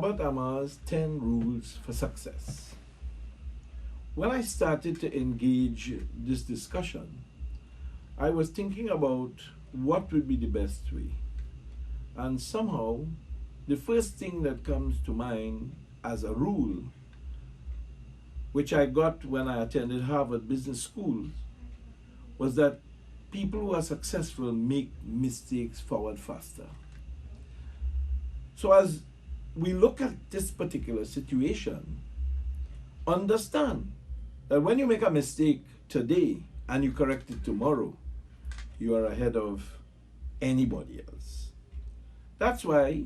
Robert Ammar's 10 Rules for Success. When I started to engage this discussion, I was thinking about what would be the best way. And somehow, the first thing that comes to mind as a rule, which I got when I attended Harvard Business School, was that people who are successful make mistakes forward faster. So as we look at this particular situation, understand that when you make a mistake today and you correct it tomorrow, you are ahead of anybody else. That's why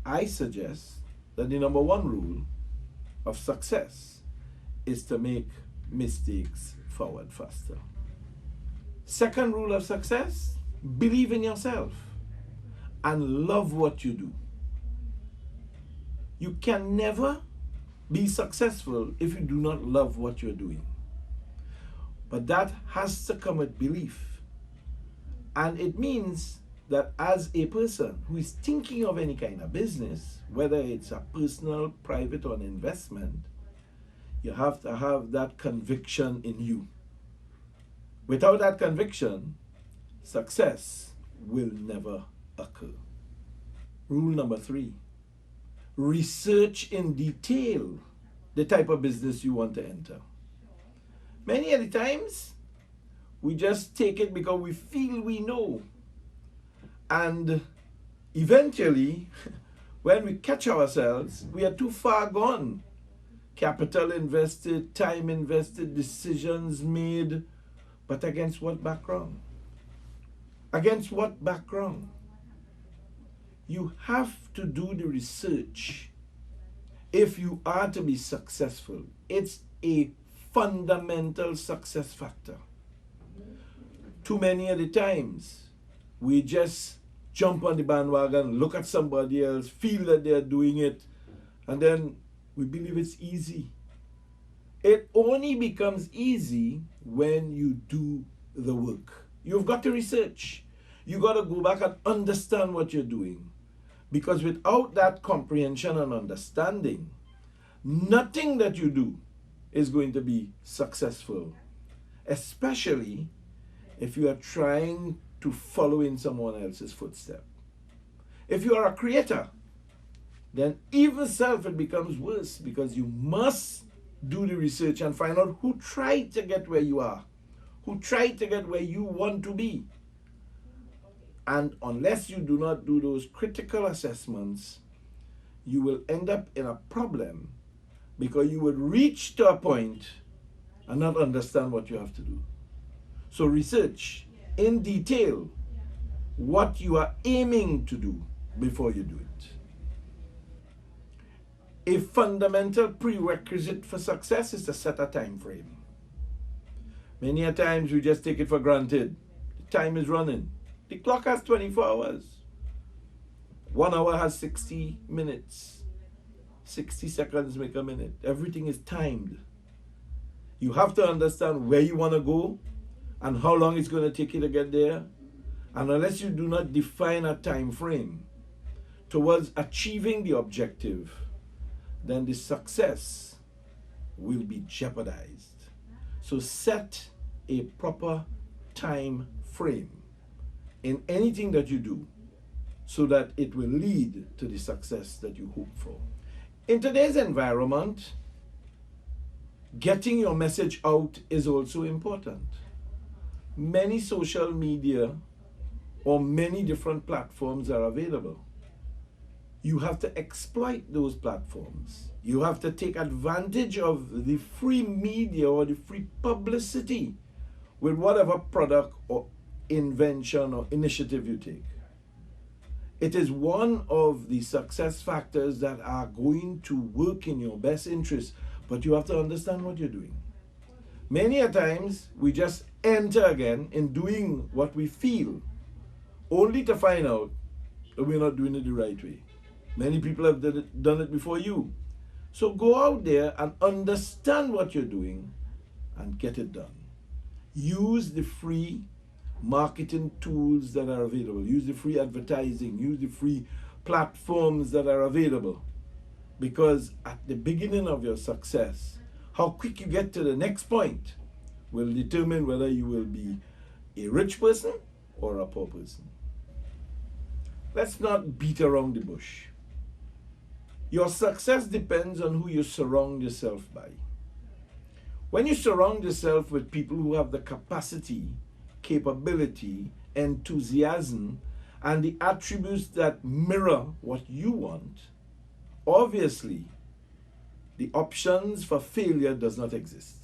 I suggest that the number one rule of success is to make mistakes forward faster. Second rule of success, believe in yourself and love what you do. You can never be successful if you do not love what you're doing. But that has to come with belief. And it means that as a person who is thinking of any kind of business, whether it's a personal, private, or an investment, you have to have that conviction in you. Without that conviction, success will never occur. Rule number 3. Research in detail the type of business you want to enter. Many of the times, we just take it because we feel we know. And eventually, when we catch ourselves, we are too far gone. Capital invested, time invested, decisions made, but against what background? Against what background? You have to do the research if you are to be successful. It's a fundamental success factor. Too many of the times, we just jump on the bandwagon, look at somebody else, feel that they're doing it, and then we believe it's easy. It only becomes easy when you do the work. You've got to research. You've got to go back and understand what you're doing. Because without that comprehension and understanding, nothing that you do is going to be successful, especially if you are trying to follow in someone else's footstep. If you are a creator, then even self it becomes worse because you must do the research and find out who tried to get where you are, who tried to get where you want to be. And unless you do not do those critical assessments, you will end up in a problem because you will reach to a point and not understand what you have to do. So research in detail what you are aiming to do before you do it. A fundamental prerequisite for success is to set a time frame. Many a times we just take it for granted. The time is running. The clock has 24 hours. 1 hour has 60 minutes. 60 seconds make a minute. Everything is timed. You have to understand where you want to go and how long it's going to take you to get there. And unless you do not define a time frame towards achieving the objective, then the success will be jeopardized. So set a proper time frame in anything that you do so that it will lead to the success that you hope for. In today's environment, getting your message out is also important. Many social media or many different platforms are available. You have to exploit those platforms. You have to take advantage of the free media or the free publicity with whatever product or invention or initiative you take. It is one of the success factors that are going to work in your best interest, but you have to understand what you're doing. Many a times we just enter again in doing what we feel, only to find out that we're not doing it the right way. Many people have done it before you. So go out there and understand what you're doing and get it done. Use the free marketing tools that are available. Use the free advertising. Use the free platforms that are available. Because at the beginning of your success, how quick you get to the next point will determine whether you will be a rich person or a poor person. Let's not beat around the bush. Your success depends on who you surround yourself by. When you surround yourself with people who have the capacity, capability, enthusiasm, and the attributes that mirror what you want, obviously, the options for failure does not exist.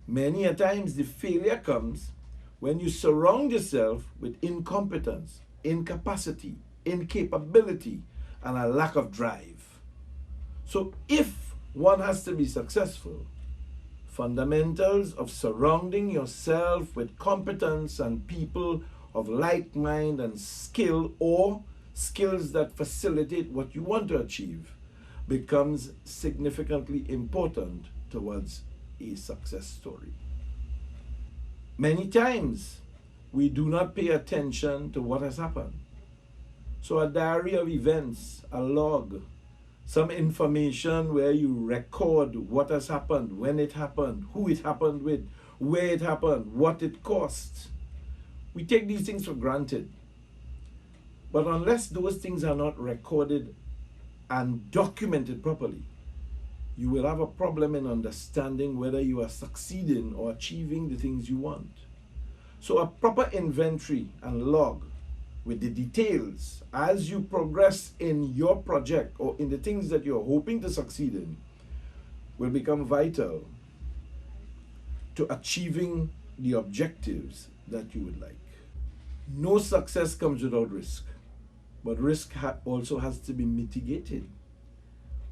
Many a times the failure comes when you surround yourself with incompetence, incapacity, incapability, and a lack of drive. So if one has to be successful, fundamentals of surrounding yourself with competence and people of like mind and skill, or skills that facilitate what you want to achieve, becomes significantly important towards a success story. Many times we do not pay attention to what has happened. So a diary of events, a log, some information where you record what has happened, when it happened, who it happened with, where it happened, what it cost. We take these things for granted. But unless those things are not recorded and documented properly, you will have a problem in understanding whether you are succeeding or achieving the things you want. So a proper inventory and log with the details as you progress in your project or in the things that you're hoping to succeed in will become vital to achieving the objectives that you would like. No success comes without risk, but risk also has to be mitigated.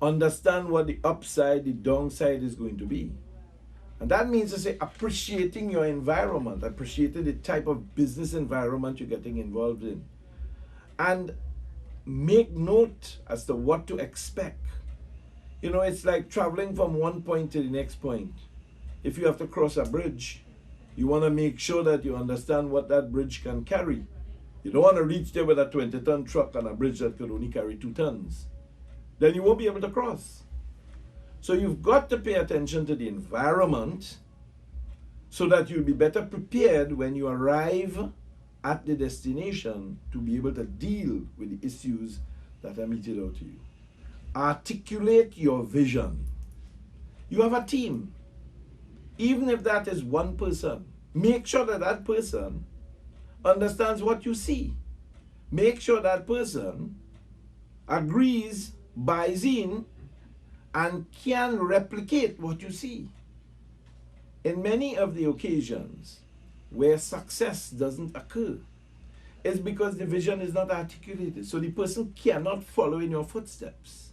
Understand what the upside, the downside is going to be. And that means to say appreciating your environment, appreciating the type of business environment you're getting involved in. And make note as to what to expect. You know, it's like traveling from one point to the next point. If you have to cross a bridge, you want to make sure that you understand what that bridge can carry. You don't want to reach there with a 20-ton truck on a bridge that could only carry 2 tons. Then you won't be able to cross. So you've got to pay attention to the environment so that you'll be better prepared when you arrive at the destination to be able to deal with the issues that are meted out to you. Articulate your vision. You have a team. Even if that is one person, make sure that that person understands what you see. Make sure that person agrees, buys in, and can replicate what you see. In many of the occasions where success doesn't occur, it's because the vision is not articulated, so the person cannot follow in your footsteps.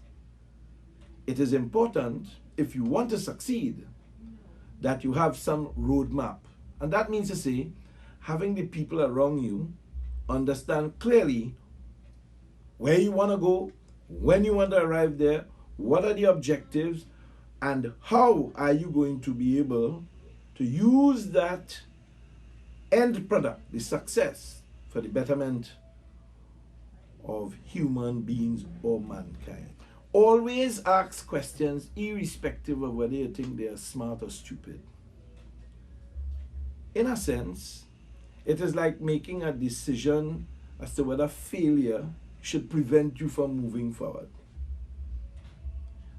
It is important, if you want to succeed, that you have some roadmap. And that means to say, having the people around you understand clearly where you want to go, when you want to arrive there, what are the objectives, and how are you going to be able to use that end product, the success, for the betterment of human beings or mankind. Always ask questions irrespective of whether you think they are smart or stupid. In a sense, it is like making a decision as to whether failure should prevent you from moving forward.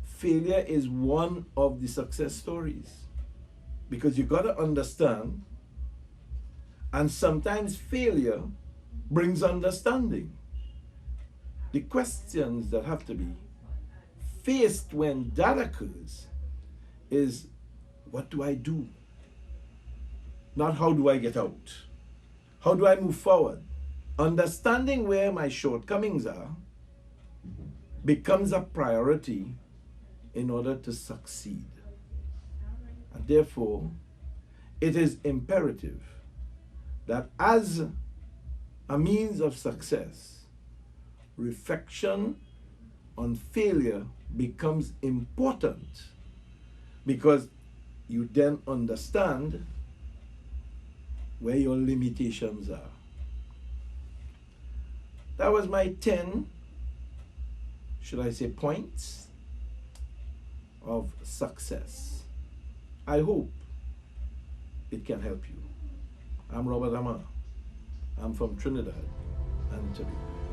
Failure is one of the success stories because you got to understand, and sometimes failure brings understanding. The questions that have to be faced when that occurs is, what do I do? Not how do I get out? How do I move forward? Understanding where my shortcomings are becomes a priority in order to succeed. And therefore, it is imperative that as a means of success, reflection on failure becomes important because you then understand where your limitations are. That was my 10, should I say, points of success. I hope it can help you. I'm Robert Amar. I'm from Trinidad and Tobago.